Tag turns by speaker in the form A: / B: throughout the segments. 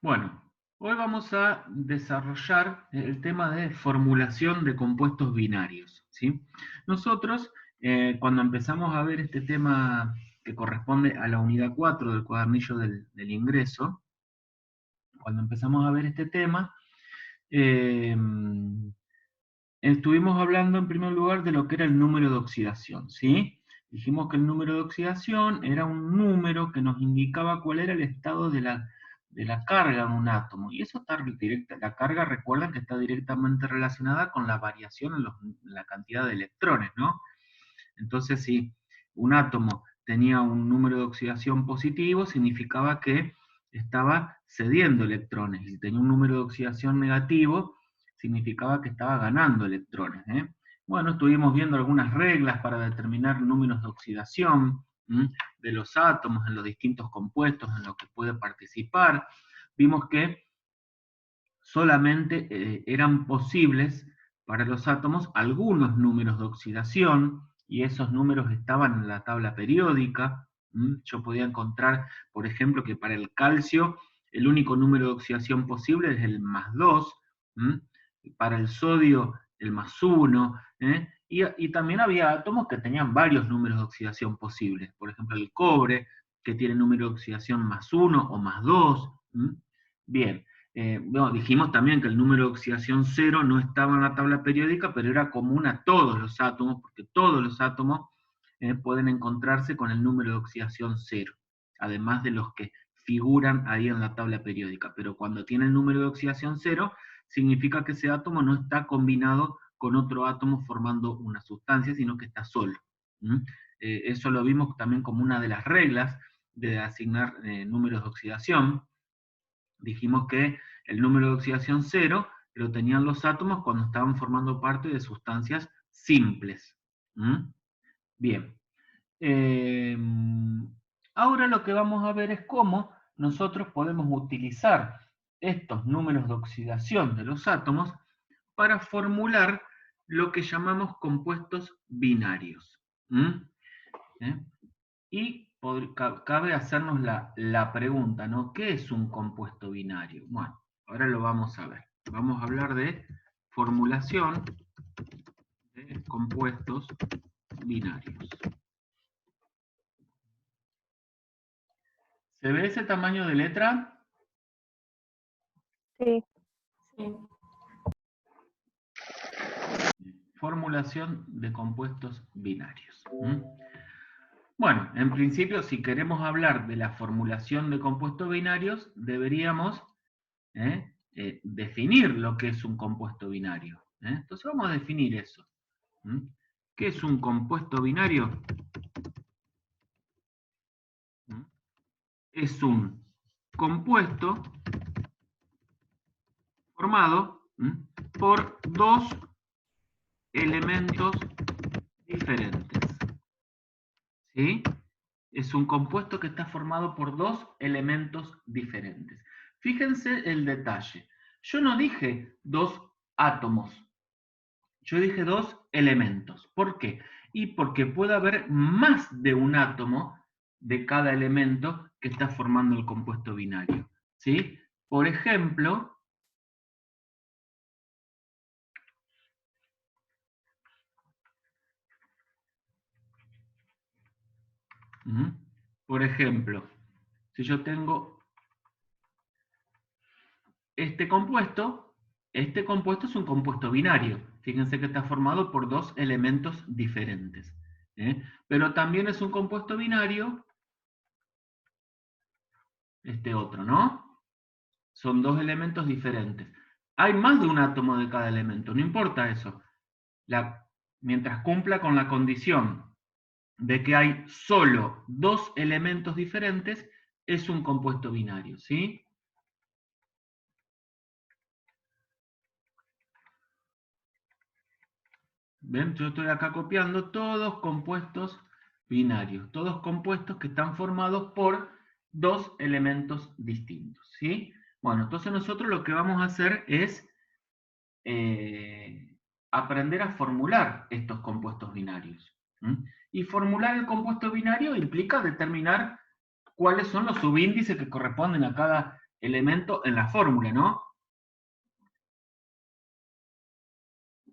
A: Bueno, hoy vamos a desarrollar el tema de formulación de compuestos binarios, ¿sí? Nosotros, cuando empezamos a ver este tema que corresponde a la unidad 4 del cuadernillo del ingreso, cuando empezamos a ver este tema, eh, estuvimos hablando en primer lugar de lo que era el número de oxidación, ¿sí? Dijimos que el número de oxidación era un número que nos indicaba cuál era el estado de la carga en un átomo. Y eso está directa, la carga, recuerden que está directamente relacionada con la variación en la cantidad de electrones, ¿no? Entonces, si un átomo tenía un número de oxidación positivo, significaba que estaba cediendo electrones. Y si tenía un número de oxidación negativo, significaba que estaba ganando electrones. Bueno, estuvimos viendo algunas reglas para determinar números de oxidación de los átomos en los distintos compuestos en los que puede participar. Vimos que solamente eran posibles para los átomos algunos números de oxidación, y esos números estaban en la tabla periódica. Yo podía encontrar, por ejemplo, que para el calcio el único número de oxidación posible es el +2, para el sodio el +1, y también había átomos que tenían varios números de oxidación posibles, por ejemplo el cobre, que tiene número de oxidación +1 o +2. Bien, bueno, dijimos también que el número de oxidación 0 no estaba en la tabla periódica, pero era común a todos los átomos, porque todos los átomos pueden encontrarse con el número de oxidación 0, además de los que figuran ahí en la tabla periódica. Pero cuando tiene el número de oxidación 0, significa que ese átomo no está combinado con otro átomo formando una sustancia, sino que está solo. Eso lo vimos también como una de las reglas de asignar números de oxidación. Dijimos que el número de oxidación 0 lo tenían los átomos cuando estaban formando parte de sustancias simples. Bien. Ahora lo que vamos a ver es cómo nosotros podemos utilizar estos números de oxidación de los átomos para formular lo que llamamos compuestos binarios. Y cabe hacernos la pregunta, ¿no? ¿Qué es un compuesto binario? Bueno, ahora lo vamos a ver. Vamos a hablar de formulación de compuestos binarios. ¿Se ve ese tamaño de letra?
B: Sí.
A: Formulación de compuestos binarios. Bueno, en principio, si queremos hablar de la formulación de compuestos binarios, deberíamos definir lo que es un compuesto binario. Entonces vamos a definir eso. ¿Qué es un compuesto binario? Es un compuesto formado por dos elementos diferentes. ¿Sí? Es un compuesto que está formado por dos elementos diferentes. Fíjense el detalle. Yo no dije dos átomos, yo dije dos elementos. ¿Por qué? Y porque puede haber más de un átomo de cada elemento que está formando el compuesto binario. ¿Sí? Por ejemplo, si yo tengo este compuesto es un compuesto binario. Fíjense que está formado por dos elementos diferentes. Pero también es un compuesto binario este otro, ¿no? Son dos elementos diferentes. Hay más de un átomo de cada elemento, no importa eso. Mientras cumpla con la condición de que hay solo dos elementos diferentes, es un compuesto binario, ¿sí? ¿Ven? Yo estoy acá copiando todos compuestos binarios, todos compuestos que están formados por dos elementos distintos, ¿sí? Bueno, entonces nosotros lo que vamos a hacer es aprender a formular estos compuestos binarios. Y formular el compuesto binario implica determinar cuáles son los subíndices que corresponden a cada elemento en la fórmula, ¿no?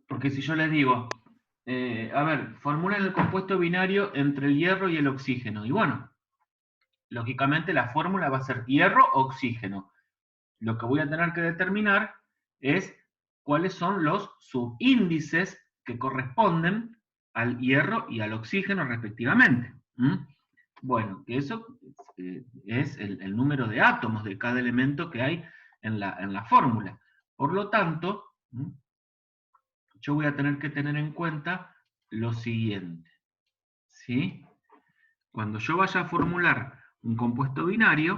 A: Porque si yo les digo, a ver, formulen el compuesto binario entre el hierro y el oxígeno. Y bueno, lógicamente la fórmula va a ser hierro-oxígeno. Lo que voy a tener que determinar es cuáles son los subíndices que corresponden al hierro y al oxígeno respectivamente. Bueno, que eso es el número de átomos de cada elemento que hay en la fórmula. Por lo tanto, yo voy a tener que tener en cuenta lo siguiente. ¿Sí? Cuando yo vaya a formular un compuesto binario,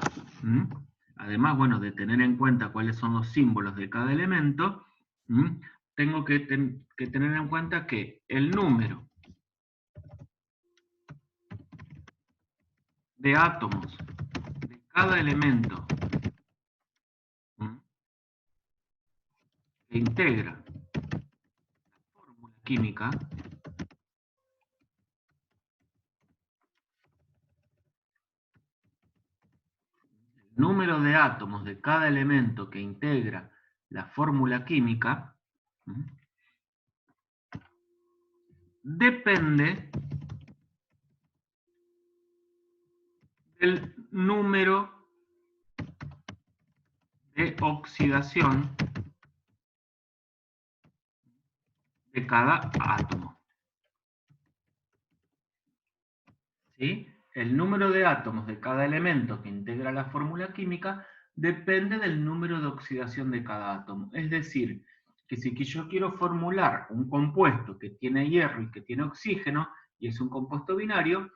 A: además, bueno, de tener en cuenta cuáles son los símbolos de cada elemento, tengo que tener en cuenta que el número de átomos de cada elemento que integra la fórmula química número de átomos de cada elemento que integra la fórmula química depende del número de oxidación de cada átomo. ¿Sí? El número de átomos de cada elemento que integra la fórmula química depende del número de oxidación de cada átomo. Es decir, que si yo quiero formular un compuesto que tiene hierro y que tiene oxígeno, y es un compuesto binario,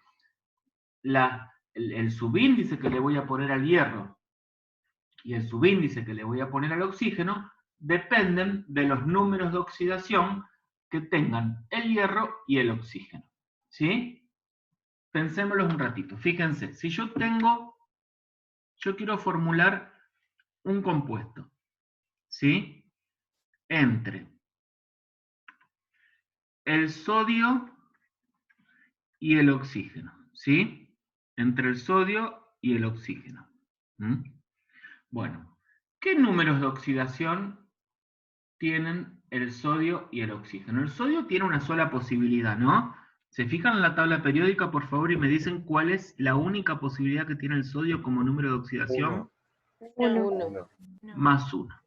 A: el subíndice que le voy a poner al hierro y el subíndice que le voy a poner al oxígeno dependen de los números de oxidación que tengan el hierro y el oxígeno. ¿Sí? Pensémoslo un ratito. Fíjense, si yo quiero formular un compuesto, ¿sí? Entre el sodio y el oxígeno, ¿sí? Entre el sodio y el oxígeno. Bueno, ¿qué números de oxidación tienen el sodio y el oxígeno? El sodio tiene una sola posibilidad, ¿no? ¿Se fijan en la tabla periódica, por favor, y me dicen cuál es la única posibilidad que tiene el sodio como número de oxidación?
B: 1.
A: Más 1.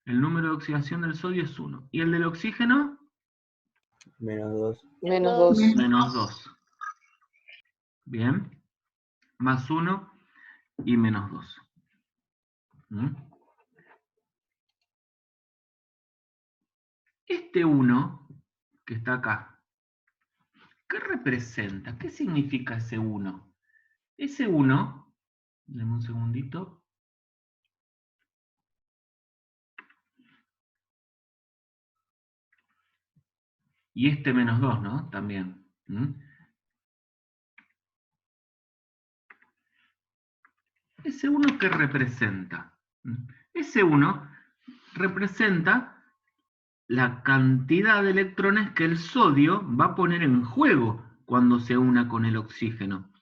A: El número de oxidación del sodio es 1. ¿Y el del oxígeno?
B: -2.
A: Menos 2. Bien. Más 1 y menos 2. Este 1 que está acá, ¿qué representa? ¿Qué significa ese 1? Ese 1, denme un segundito. Y este menos 2, ¿no? También. Ese 1 ¿qué representa? Ese 1 representa la cantidad de electrones que el sodio va a poner en juego cuando se una con el oxígeno.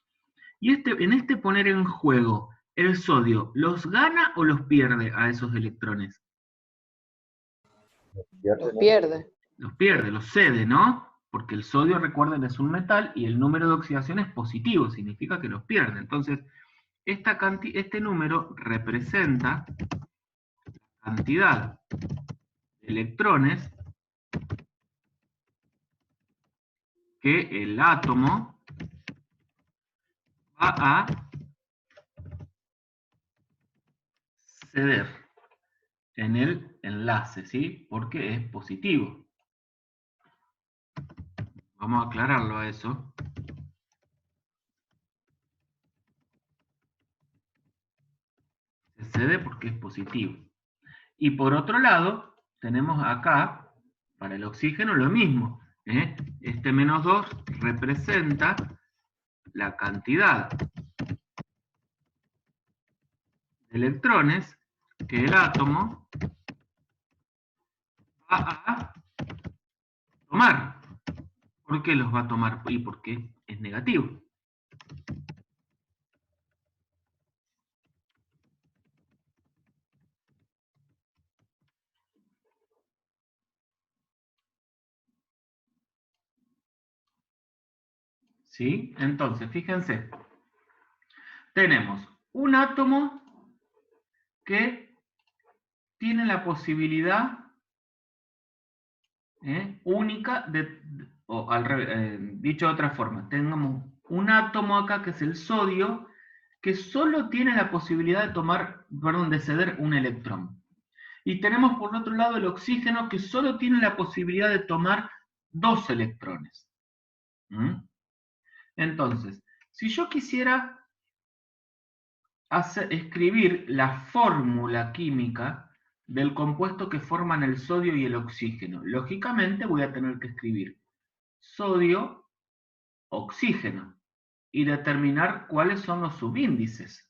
A: Y en este poner en juego, ¿el sodio los gana o los pierde a esos electrones?
B: Los pierde.
A: Los pierde, los cede, ¿no? Porque el sodio, recuerden, es un metal y el número de oxidación es positivo, significa que los pierde. Entonces, este número representa la cantidad de electrones que el átomo va a ceder en el enlace, ¿sí? Porque es positivo. Vamos a aclararlo a eso. Se cede porque es positivo. Y por otro lado, tenemos acá, para el oxígeno, lo mismo. Este menos 2 representa la cantidad de electrones que el átomo va a tomar. ¿Por qué los va a tomar? Y porque es negativo. ¿Sí? Entonces, fíjense. Tenemos un átomo que tiene la posibilidad única o al revés, dicho de otra forma, tengamos un átomo acá que es el sodio, que solo tiene la posibilidad de tomar, perdón, de ceder un electrón. Y tenemos por otro lado el oxígeno que solo tiene la posibilidad de tomar 2 electrones. Entonces, si yo quisiera escribir la fórmula química del compuesto que forman el sodio y el oxígeno, lógicamente voy a tener que escribir sodio, oxígeno, y determinar cuáles son los subíndices.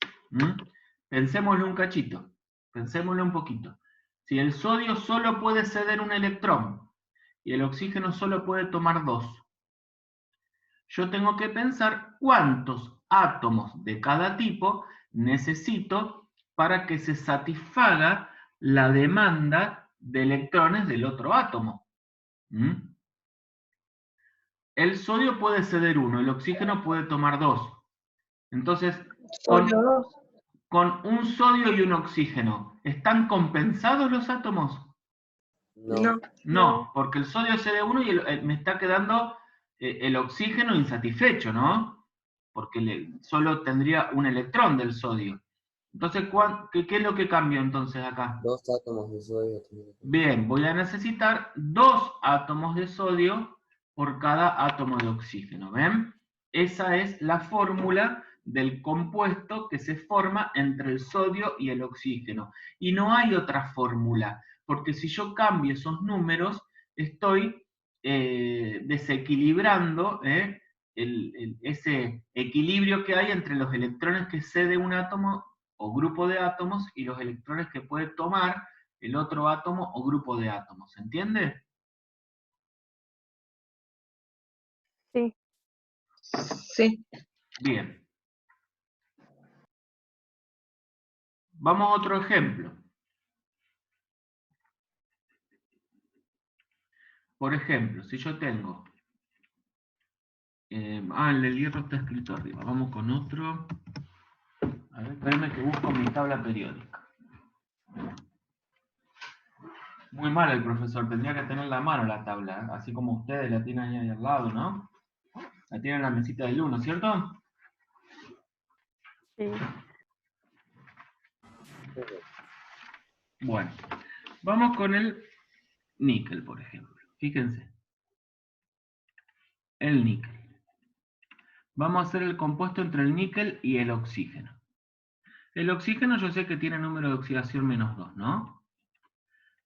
A: Pensémoslo un cachito, pensémoslo un poquito. Si el sodio solo puede ceder un electrón y el oxígeno solo puede tomar 2, yo tengo que pensar cuántos átomos de cada tipo necesito para que se satisfaga la demanda de electrones del otro átomo. El sodio puede ceder 1, el oxígeno puede tomar 2. Entonces, con un sodio y un oxígeno, ¿están compensados los átomos?
B: No.
A: No, porque el sodio cede 1 y me está quedando el oxígeno insatisfecho, ¿no? Porque solo tendría un electrón del sodio. Entonces, ¿qué es lo que cambio entonces acá?
B: 2 átomos de sodio.
A: Bien, voy a necesitar 2 átomos de sodio por cada átomo de oxígeno, ¿ven? Esa es la fórmula del compuesto que se forma entre el sodio y el oxígeno. Y no hay otra fórmula, porque si yo cambio esos números, estoy desequilibrando ese equilibrio que hay entre los electrones que cede un átomo o grupo de átomos y los electrones que puede tomar el otro átomo o grupo de átomos. ¿Se entiende?
C: Sí.
D: Sí.
A: Bien. Vamos a otro ejemplo. Por ejemplo, si yo tengo... el del hierro está escrito arriba. Vamos con otro. A ver, espérenme que busco mi tabla periódica. Muy mal el profesor, tendría que tener la mano la tabla, así como ustedes la tienen ahí al lado, ¿no? La tienen en la mesita del 1, ¿cierto?
C: Sí.
A: Bueno, vamos con el níquel, por ejemplo. Fíjense. El níquel. Vamos a hacer el compuesto entre el níquel y el oxígeno. El oxígeno yo sé que tiene número de oxidación -2, ¿no?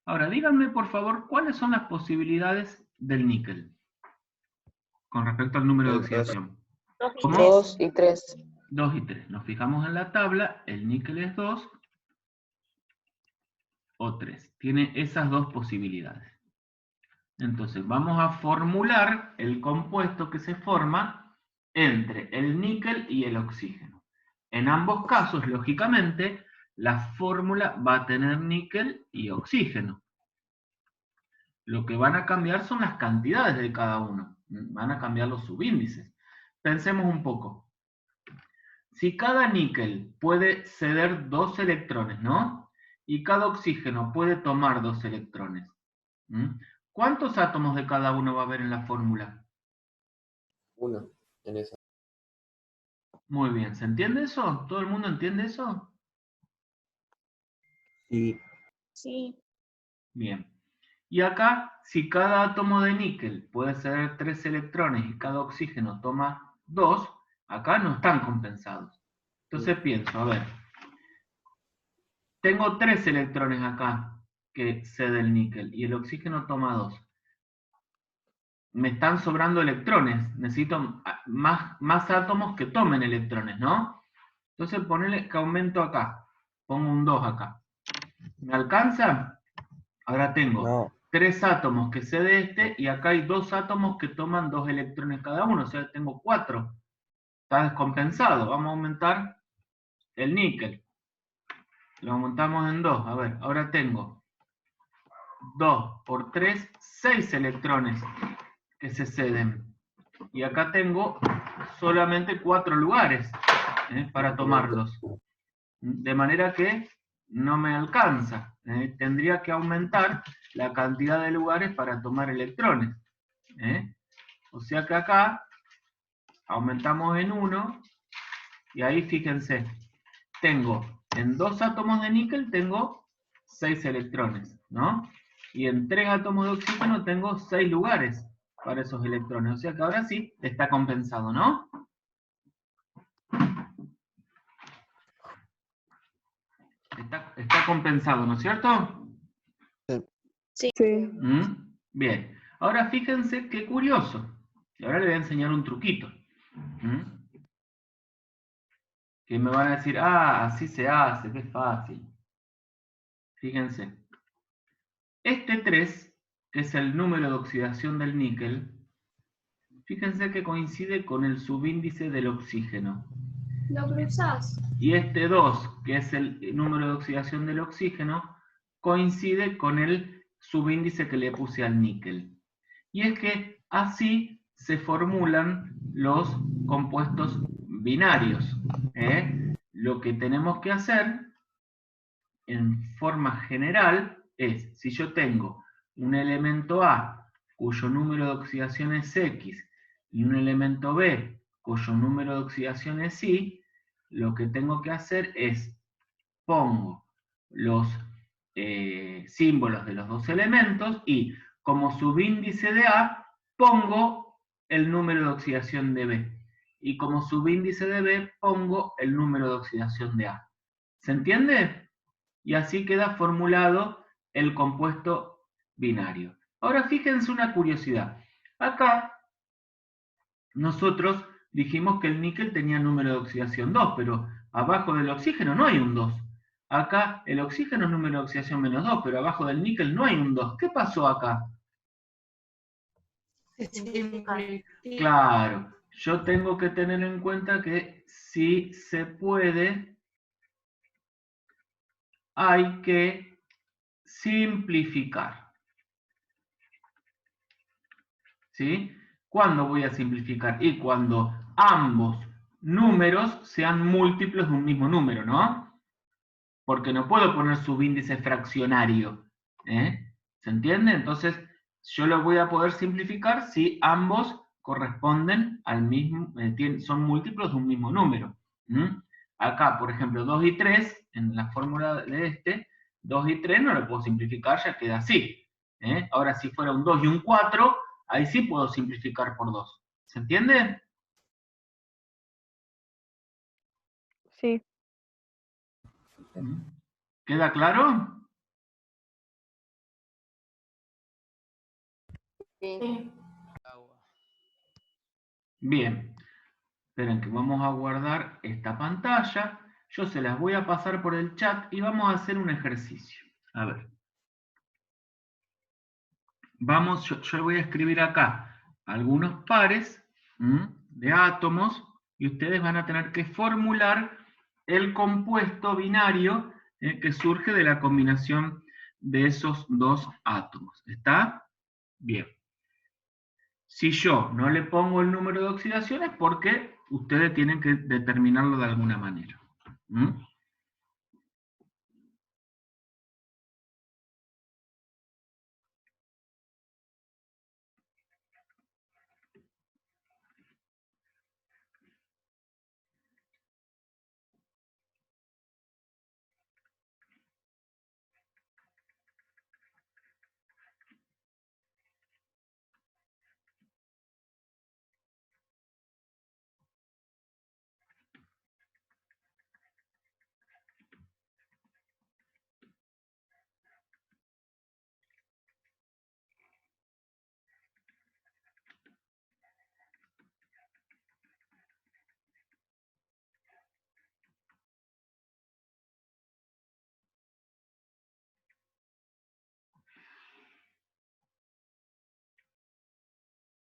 A: Ahora, díganme por favor, ¿cuáles son las posibilidades del níquel con respecto al número de oxidación?
B: 2 y 3.
A: 2 y 3. Nos fijamos en la tabla, el níquel es 2 o 3. Tiene esas dos posibilidades. Entonces, vamos a formular el compuesto que se forma entre el níquel y el oxígeno. En ambos casos, lógicamente, la fórmula va a tener níquel y oxígeno. Lo que van a cambiar son las cantidades de cada uno. Van a cambiar los subíndices. Pensemos un poco. Si cada níquel puede ceder 2 electrones, ¿no? Y cada oxígeno puede tomar 2 electrones. ¿Cuántos átomos de cada uno va a haber en la fórmula?
B: 1 en esa.
A: Muy bien, ¿se entiende eso? ¿Todo el mundo entiende eso?
B: Sí.
D: Sí.
A: Bien. Y acá, si cada átomo de níquel puede ceder 3 electrones y cada oxígeno toma 2, acá no están compensados. Entonces pienso, a ver, tengo 3 electrones acá que cede el níquel y el oxígeno toma 2. Me están sobrando electrones, necesito más átomos que tomen electrones, ¿no? Entonces ponele que aumento acá, pongo un 2 acá. ¿Me alcanza? Ahora tengo 3 átomos que cede este y acá hay 2 átomos que toman 2 electrones cada uno, o sea, tengo 4. Está descompensado, vamos a aumentar el níquel. Lo aumentamos en 2, a ver, ahora tengo 2 por 3, 6 electrones que se ceden. y acá tengo solamente 4 lugares para tomarlos. De manera que no me alcanza. Tendría que aumentar la cantidad de lugares para tomar electrones. O sea que acá aumentamos en 1, y ahí fíjense, tengo en 2 átomos de níquel tengo 6 electrones, ¿no? Y en 3 átomos de oxígeno tengo 6 lugares para esos electrones. O sea que ahora sí está compensado, ¿no? Está compensado, ¿no es cierto?
D: Sí.
C: Sí.
A: Bien. Ahora fíjense qué curioso. Y ahora le voy a enseñar un truquito. Que me van a decir, ah, así se hace, qué fácil. Fíjense. Este 3, que es el número de oxidación del níquel, fíjense que coincide con el subíndice del oxígeno.
D: ¿Lo cruzás?
A: Y este 2, que es el número de oxidación del oxígeno, coincide con el subíndice que le puse al níquel. Y es que así se formulan los compuestos binarios. Lo que tenemos que hacer en forma general es, si yo tengo un elemento A cuyo número de oxidación es X y un elemento B cuyo número de oxidación es Y, lo que tengo que hacer es pongo los símbolos de los dos elementos y como subíndice de A pongo el número de oxidación de B y como subíndice de B pongo el número de oxidación de A. ¿Se entiende? Y así queda formulado el compuesto binario. Ahora fíjense una curiosidad. Acá nosotros dijimos que el níquel tenía número de oxidación 2, pero abajo del oxígeno no hay un 2. Acá el oxígeno es número de oxidación menos 2, pero abajo del níquel no hay un 2. ¿Qué pasó acá? Claro, yo tengo que tener en cuenta que si se puede, hay que simplificar. ¿Sí? ¿Cuándo voy a simplificar? Y cuando ambos números sean múltiplos de un mismo número, ¿no? Porque no puedo poner subíndice fraccionario. ¿Se entiende? Entonces, yo lo voy a poder simplificar si ambos corresponden al mismo, son múltiplos de un mismo número. Acá, por ejemplo, 2 y 3, en la fórmula de 2 y 3 no lo puedo simplificar, ya queda así. Ahora, si fuera un 2 y un 4, ahí sí puedo simplificar por 2. ¿Se entiende?
C: Sí.
A: ¿Queda claro?
B: Sí.
A: Bien. Esperen que vamos a guardar esta pantalla. Yo se las voy a pasar por el chat y vamos a hacer un ejercicio. A ver. Vamos, yo voy a escribir acá algunos pares de átomos y ustedes van a tener que formular el compuesto binario que surge de la combinación de esos dos átomos. ¿Está? Bien. Si yo no le pongo el número de oxidación es porque ustedes tienen que determinarlo de alguna manera.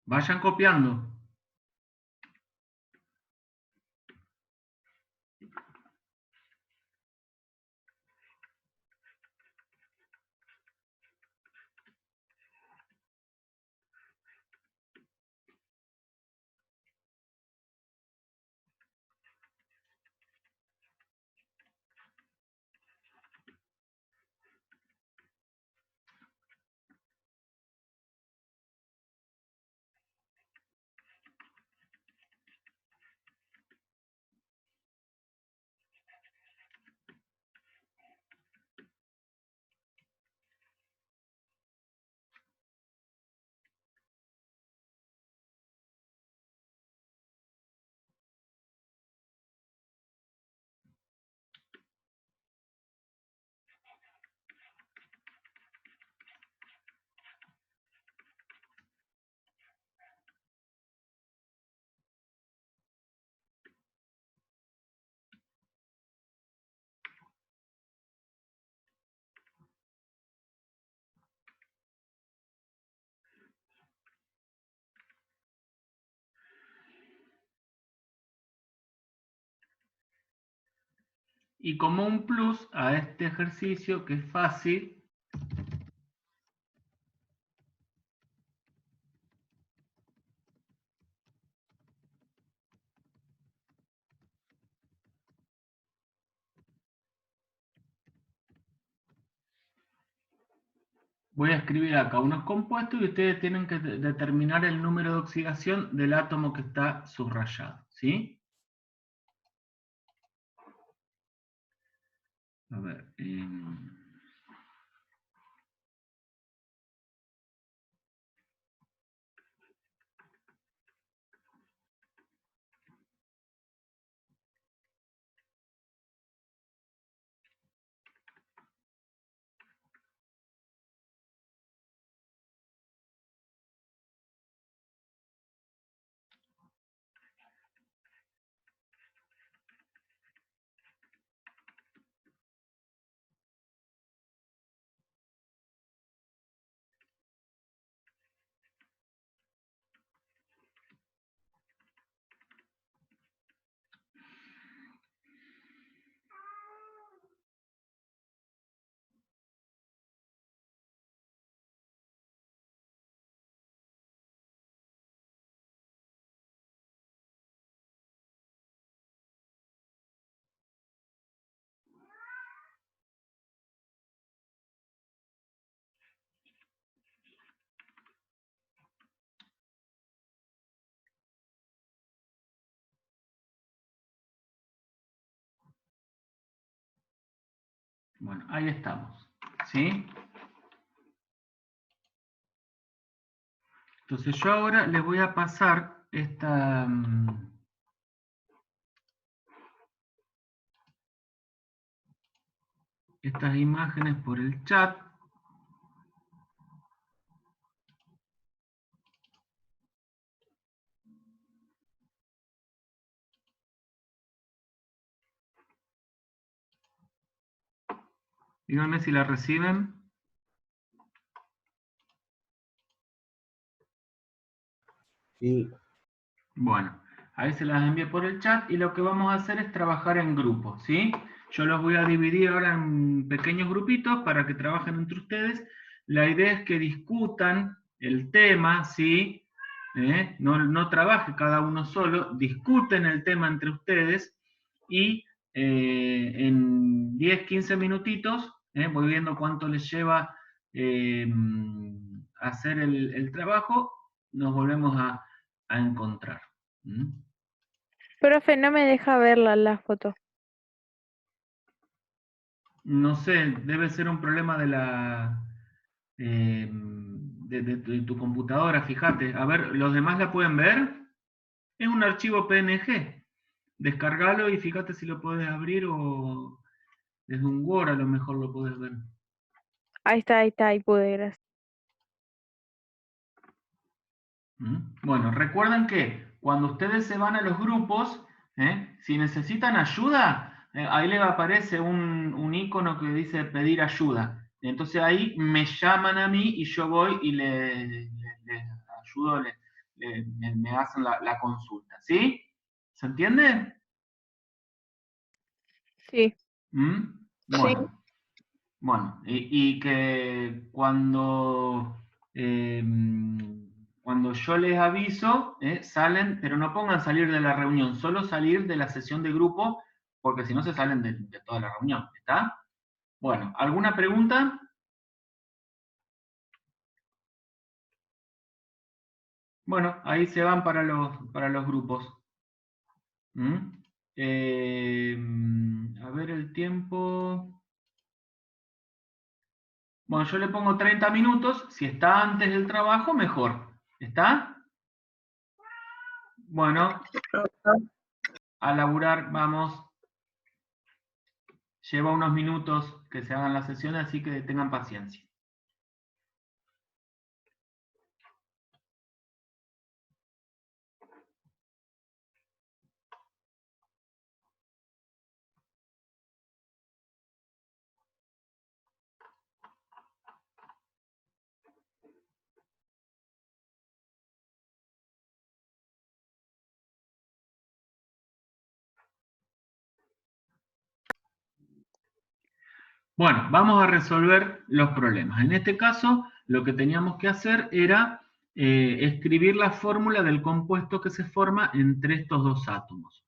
A: Vayan copiando. Y como un plus a este ejercicio, que es fácil, voy a escribir acá unos compuestos y ustedes tienen que determinar el número de oxidación del átomo que está subrayado, ¿sí? A ver. Bueno, ahí estamos, ¿sí? Entonces yo ahora les voy a pasar estas imágenes por el chat. Díganme si la reciben.
B: Sí.
A: Bueno, ahí se las envié por el chat y lo que vamos a hacer es trabajar en grupos, ¿sí? Yo los voy a dividir ahora en pequeños grupitos para que trabajen entre ustedes. La idea es que discutan el tema, ¿sí? No trabaje cada uno solo, discuten el tema entre ustedes y en 10, 15 minutitos, voy viendo cuánto les lleva eh, hacer el trabajo, nos volvemos a encontrar. ¿Mm?
C: Profe, no me deja verla la foto.
A: No sé, debe ser un problema de de tu computadora, fíjate. A ver, ¿los demás la pueden ver? Es un archivo PNG. Descargalo y fíjate si lo puedes abrir o desde un Word a lo mejor lo puedes ver.
C: Ahí está, ahí pude, gracias.
A: ¿Mm? Bueno, recuerden que cuando ustedes se van a los grupos, si necesitan ayuda, ahí les aparece un icono que dice pedir ayuda. Entonces ahí me llaman a mí y yo voy y les ayudo, me hacen la consulta. ¿Sí? ¿Se entiende?
C: Sí.
A: ¿Mm? Bueno. Bueno, y que cuando yo les aviso, salen, pero no pongan salir de la reunión, solo salir de la sesión de grupo, porque si no se salen de toda la reunión, ¿está? Bueno, ¿alguna pregunta? Bueno, ahí se van para los grupos. ¿Mm? A ver el tiempo. Bueno, yo le pongo 30 minutos, si está antes del trabajo, mejor. ¿Está? Bueno, a laburar, vamos. Lleva unos minutos que se hagan las sesiones, así que tengan paciencia. Bueno, vamos a resolver los problemas. En este caso, lo que teníamos que hacer era escribir la fórmula del compuesto que se forma entre estos dos átomos.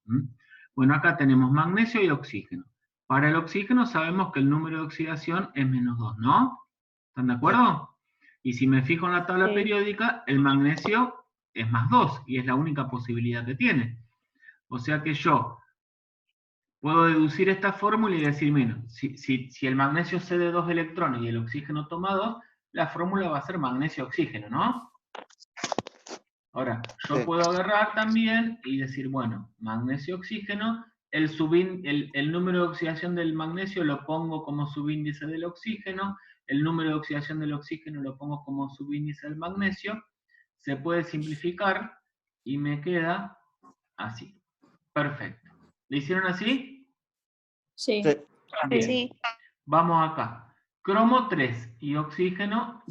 A: Bueno, acá tenemos magnesio y oxígeno. Para el oxígeno sabemos que el número de oxidación es -2, ¿no? ¿Están de acuerdo? Y si me fijo en la tabla periódica, el magnesio es +2, y es la única posibilidad que tiene. O sea que yo puedo deducir esta fórmula y decir, mira, si el magnesio cede 2 electrones y el oxígeno toma 2, la fórmula va a ser magnesio-oxígeno, ¿no? Ahora, yo puedo agarrar también y decir, bueno, magnesio-oxígeno, el número de oxidación del magnesio lo pongo como subíndice del oxígeno, el número de oxidación del oxígeno lo pongo como subíndice del magnesio, se puede simplificar y me queda así. Perfecto. ¿Le hicieron así?
D: Sí.
A: Bien.
D: Sí.
A: Vamos acá. Cromo 3 y oxígeno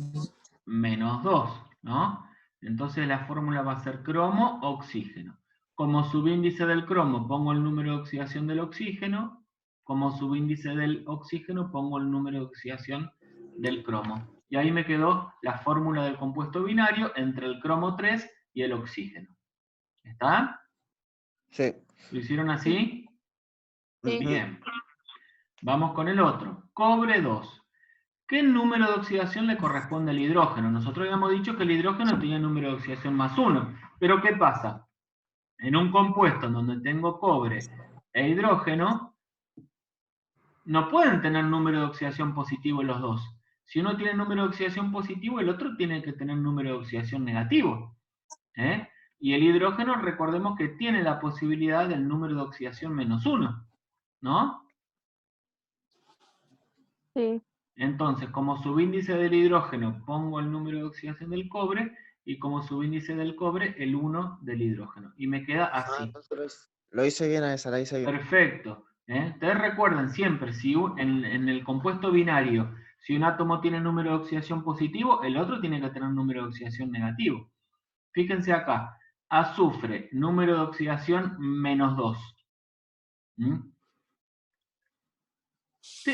A: -2, ¿no? Entonces la fórmula va a ser cromo-oxígeno. Como subíndice del cromo pongo el número de oxidación del oxígeno, como subíndice del oxígeno pongo el número de oxidación del cromo. Y ahí me quedó la fórmula del compuesto binario entre el cromo 3 y el oxígeno. ¿Está?
B: Sí.
A: ¿Lo hicieron así?
D: Sí.
A: Bien. Vamos con el otro. Cobre 2. ¿Qué número de oxidación le corresponde al hidrógeno? Nosotros habíamos dicho que el hidrógeno tenía número de oxidación +1. Pero ¿qué pasa? En un compuesto en donde tengo cobre e hidrógeno, no pueden tener número de oxidación positivo los dos. Si uno tiene número de oxidación positivo, el otro tiene que tener número de oxidación negativo. Y el hidrógeno, recordemos que tiene la posibilidad del número de oxidación -1, ¿no?
C: Sí.
A: Entonces, como subíndice del hidrógeno pongo el número de oxidación del cobre, y como subíndice del cobre el 1 del hidrógeno. Y me queda así.
B: Lo hice bien a esa, la hice bien.
A: Perfecto. Ustedes recuerden siempre, si en el compuesto binario, si un átomo tiene número de oxidación positivo, el otro tiene que tener número de oxidación negativo. Fíjense acá, azufre, número de oxidación -2.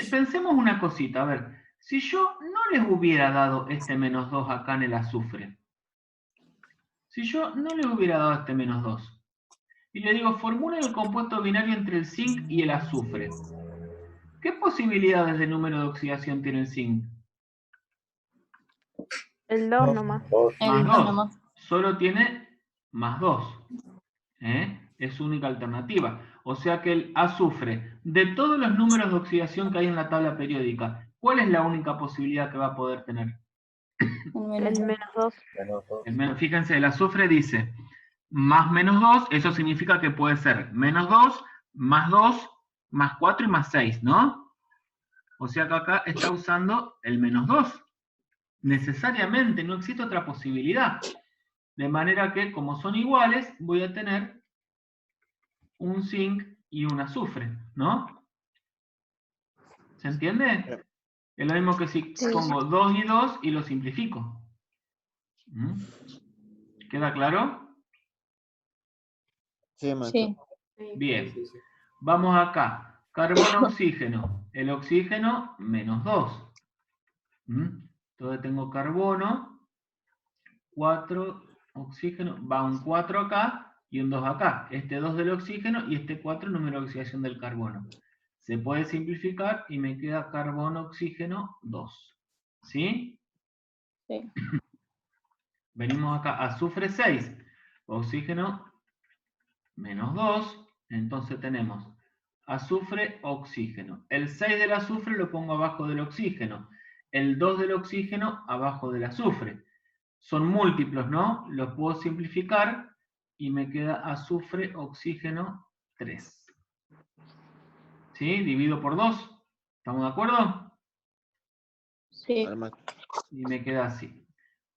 A: Pensemos una cosita, a ver, si yo no les hubiera dado este -2 acá en el azufre, si yo no les hubiera dado este -2, y le digo, formulen el compuesto binario entre el zinc y el azufre, ¿qué posibilidades de número de oxidación tiene el zinc?
C: El 2 nomás.
A: +2. Solo tiene +2. Es su única alternativa. O sea que el azufre, de todos los números de oxidación que hay en la tabla periódica, ¿cuál es la única posibilidad que va a poder tener?
C: El -2.
A: Fíjense, el azufre dice más -2, eso significa que puede ser -2, +2, +4 y +6, ¿no? O sea que acá está usando el -2. Necesariamente, no existe otra posibilidad. De manera que, como son iguales, voy a tener un zinc y un azufre, ¿no? ¿Se entiende? Es lo mismo que si pongo 2 y 2 y lo simplifico. ¿Queda claro?
B: Sí, maestro.
D: Sí.
A: Bien. Vamos acá. Carbono-oxígeno. El oxígeno, -2. Entonces tengo carbono, 4, oxígeno, va un 4 acá y un 2 acá. Este 2 del oxígeno y este 4 número de oxidación del carbono. Se puede simplificar y me queda carbono-oxígeno 2. ¿Sí?
D: Sí.
A: Venimos acá, azufre 6, oxígeno -2, entonces tenemos azufre, oxígeno. El 6 del azufre lo pongo abajo del oxígeno, el 2 del oxígeno abajo del azufre. Son múltiplos, ¿no? Los puedo simplificar y me queda azufre, oxígeno 3. ¿Sí? Divido por 2. ¿Estamos de acuerdo?
D: Sí.
A: Y me queda así.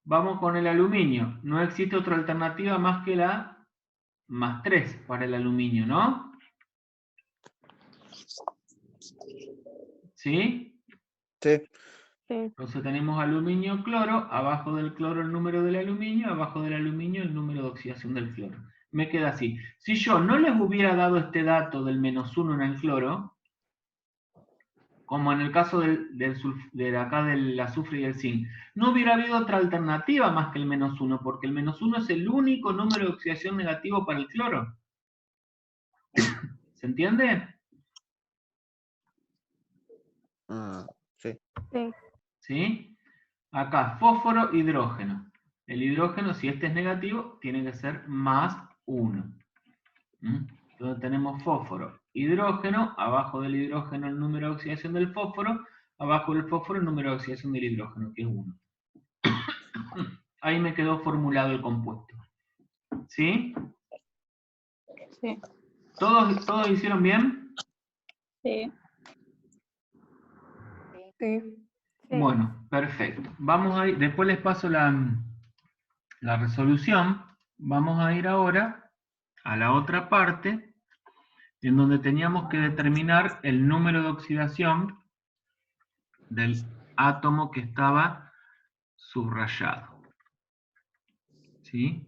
A: Vamos con el aluminio. No existe otra alternativa más que la +3 para el aluminio, ¿no? ¿Sí?
B: Sí.
A: Entonces tenemos aluminio, cloro, abajo del cloro el número del aluminio, abajo del aluminio el número de oxidación del cloro. Me queda así. Si yo no les hubiera dado este dato del -1 en el cloro, como en el caso de acá del azufre y el zinc. No hubiera habido otra alternativa más que el -1, porque el -1 es el único número de oxidación negativo para el cloro. ¿Se entiende?
B: Ah, sí.
C: Sí.
A: ¿Sí? Acá, fósforo, hidrógeno. El hidrógeno, si este es negativo, tiene que ser +1. Entonces tenemos fósforo, hidrógeno, abajo del hidrógeno el número de oxidación del fósforo, abajo del fósforo el número de oxidación del hidrógeno, que es 1. Ahí me quedó formulado el compuesto. ¿Sí?
D: Sí.
A: ¿Todos hicieron bien?
D: Sí.
C: Sí.
A: Bueno, perfecto. Vamos a ir, después les paso la resolución. Vamos a ir ahora a la otra parte, en donde teníamos que determinar el número de oxidación del átomo que estaba subrayado. ¿Sí?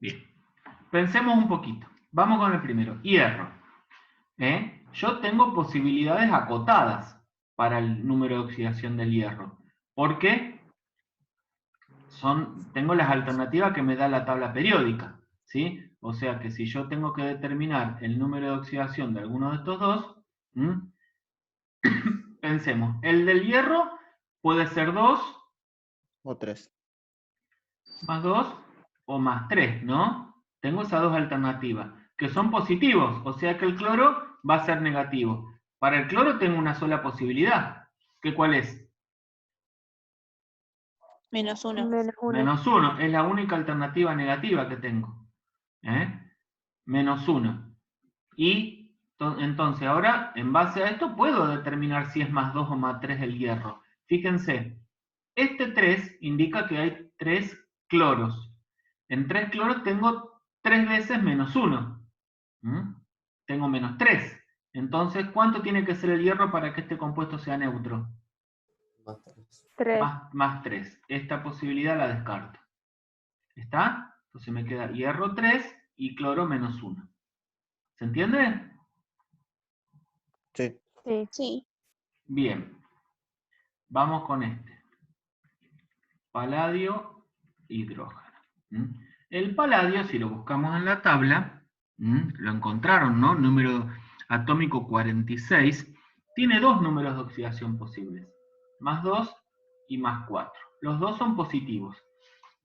A: Bien. Pensemos un poquito. Vamos con el primero. Hierro. Yo tengo posibilidades acotadas para el número de oxidación del hierro. ¿Por qué? Tengo las alternativas que me da la tabla periódica. ¿Sí? O sea que si yo tengo que determinar el número de oxidación de alguno de estos dos, pensemos, el del hierro puede ser 2,
B: O 3.
A: más 2 o más 3, ¿no? Tengo esas dos alternativas, que son positivos, o sea que el cloro va a ser negativo. Para el cloro tengo una sola posibilidad. ¿Qué cuál es?
D: -1.
C: -1.
A: -1, es la única alternativa negativa que tengo. -1. Y entonces ahora, en base a esto, puedo determinar si es más 2 o más 3 el hierro. Fíjense, este 3 indica que hay 3 cloros. En 3 cloros tengo 3 veces -1. Tengo -3. Entonces, ¿cuánto tiene que ser el hierro para que este compuesto sea neutro?
C: 3.
A: Más 3. Esta posibilidad la descarto. ¿Está? Entonces me queda hierro 3 y cloro -1. ¿Se entiende?
B: Sí.
C: Sí.
D: Sí.
A: Bien. Vamos con este. Paladio, hidrógeno. El paladio, si lo buscamos en la tabla, lo encontraron, ¿no? Número atómico 46, tiene dos números de oxidación posibles, +2 y +4. Los dos son positivos.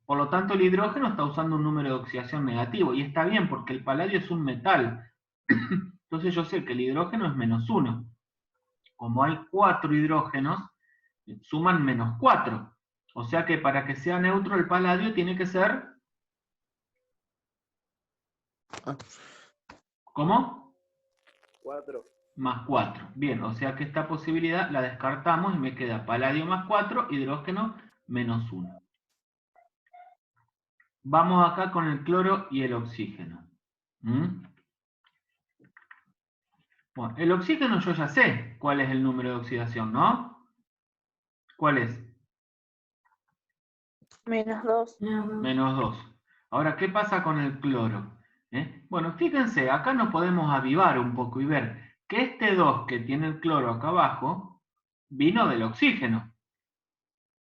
A: Por lo tanto, el hidrógeno está usando un número de oxidación negativo, y está bien porque el paladio es un metal. Entonces yo sé que el hidrógeno es -1. Como hay 4 hidrógenos, suman -4. O sea que para que sea neutro el paladio tiene que ser...
B: Ah,
A: ¿Cómo?
B: 4.
A: +4. Bien, o sea que esta posibilidad la descartamos y me queda paladio +4, hidrógeno -1. Vamos acá con el cloro y el oxígeno. Bueno, el oxígeno yo ya sé cuál es el número de oxidación, ¿no? ¿Cuál es?
D: -2.
A: -2. Ahora, ¿qué pasa con el cloro? Bueno, fíjense, acá nos podemos avivar un poco y ver que este 2 que tiene el cloro acá abajo vino del oxígeno,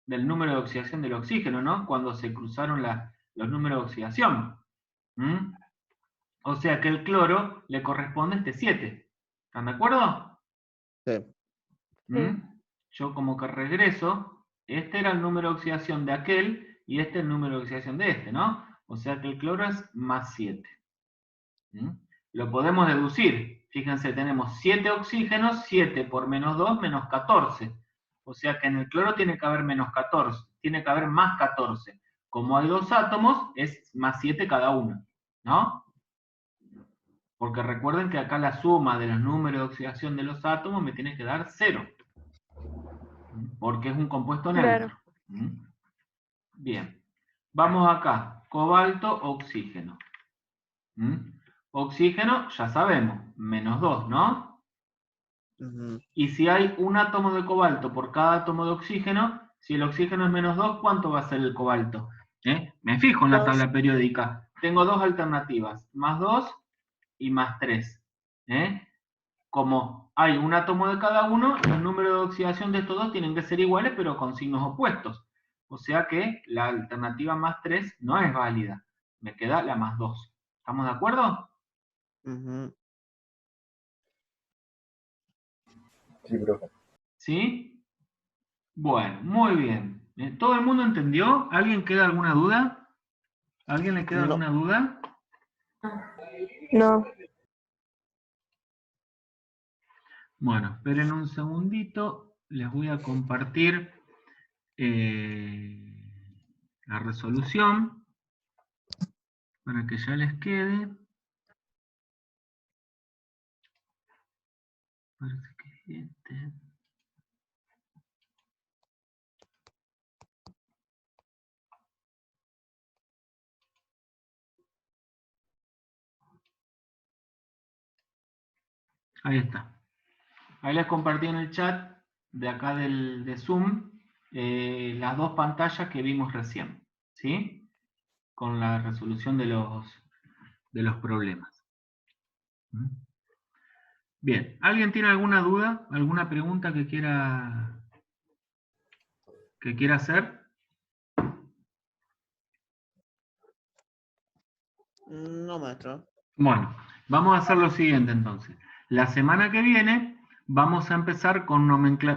A: del número de oxidación del oxígeno, ¿no? Cuando se cruzaron los números de oxidación. O sea que el cloro le corresponde este 7. ¿Están de acuerdo?
B: Sí.
A: Yo como que regreso, este era el número de oxidación de aquel y este es el número de oxidación de este, ¿no? O sea que el cloro es +7. Lo podemos deducir. Fíjense, tenemos 7 oxígenos, 7 por -2, -14. O sea que en el cloro tiene que haber -14, tiene que haber +14. Como hay 2 átomos, es +7 cada uno, ¿no? Porque recuerden que acá la suma de los números de oxidación de los átomos me tiene que dar 0. Porque es un compuesto neutro.
C: Claro.
A: Bien. Vamos acá. Cobalto, oxígeno. Oxígeno, ya sabemos, -2, ¿no?
B: Ujú.
A: Y si hay un átomo de cobalto por cada átomo de oxígeno, si el oxígeno es -2, ¿cuánto va a ser el cobalto? Me fijo en la
D: 2.
A: tabla periódica. Tengo dos alternativas, +2 y +3. Como hay un átomo de cada uno, el número de oxidación de estos dos tienen que ser iguales, pero con signos opuestos. O sea que la alternativa +3 no es válida. Me queda la +2. ¿Estamos de acuerdo?
B: Ujú.
E: Sí, profe.
A: ¿Sí? Bueno, muy bien. ¿Todo el mundo entendió? ¿Alguien queda alguna duda? ¿Alguien le queda
B: No.
A: alguna duda?
C: No.
A: Bueno, esperen un segundito. Les voy a compartir la resolución para que ya les quede. Parece que este. Ahí está. Ahí les compartí en el chat de acá de Zoom las dos pantallas que vimos recién, ¿sí? Con la resolución de los problemas. ¿Mm? Bien, ¿alguien tiene alguna duda, alguna pregunta que quiera hacer?
B: No, maestro.
A: Bueno, vamos a hacer lo siguiente entonces. La semana que viene vamos a empezar con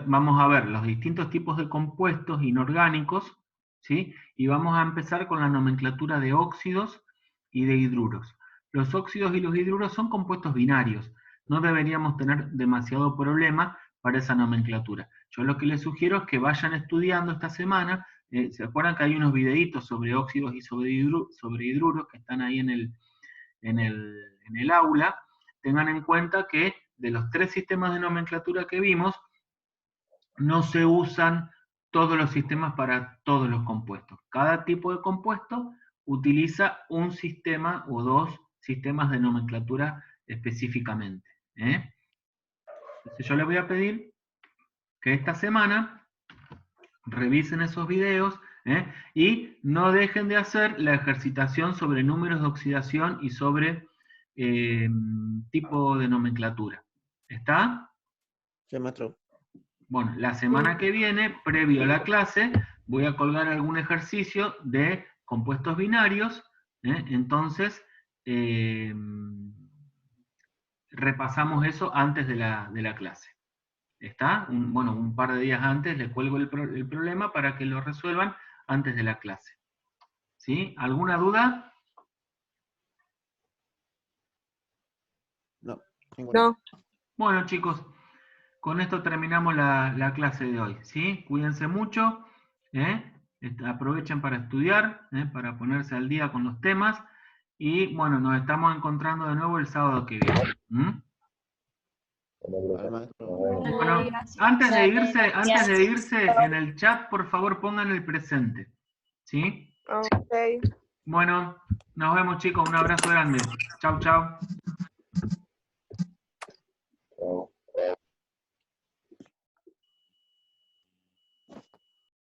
A: vamos a ver los distintos tipos de compuestos inorgánicos, ¿sí? Y vamos a empezar con la nomenclatura de óxidos y de hidruros. Los óxidos y los hidruros son compuestos binarios. No deberíamos tener demasiado problema para esa nomenclatura. Yo lo que les sugiero es que vayan estudiando esta semana. ¿Se acuerdan que hay unos videitos sobre óxidos y sobre hidruros que están ahí en el aula? Tengan en cuenta que de los 3 sistemas de nomenclatura que vimos, no se usan todos los sistemas para todos los compuestos. Cada tipo de compuesto utiliza un sistema o 2 sistemas de nomenclatura específicamente. Entonces yo les voy a pedir que esta semana revisen esos videos y no dejen de hacer la ejercitación sobre números de oxidación y sobre tipo de nomenclatura. ¿Está?
B: Sí, maestro.
A: Bueno, la semana que viene, previo a la clase, voy a colgar algún ejercicio de compuestos binarios. Entonces, repasamos eso antes de la clase. ¿Está? Bueno, un par de días antes les cuelgo el problema para que lo resuelvan antes de la clase. ¿Sí? ¿Alguna duda?
B: No. Ninguna.
C: No.
A: Bueno, chicos, con esto terminamos la clase de hoy. ¿Sí? Cuídense mucho. Aprovechen para estudiar, para ponerse al día con los temas. Y bueno, nos estamos encontrando de nuevo el sábado que viene. ¿Mm?
B: Vale, maestro.
E: Nos vemos.
A: Bueno, antes de irse, en el chat, por favor, pongan el presente. ¿Sí?
C: Ok.
A: Bueno, nos vemos, chicos. Un abrazo grande. Chau, chau.
E: Chao.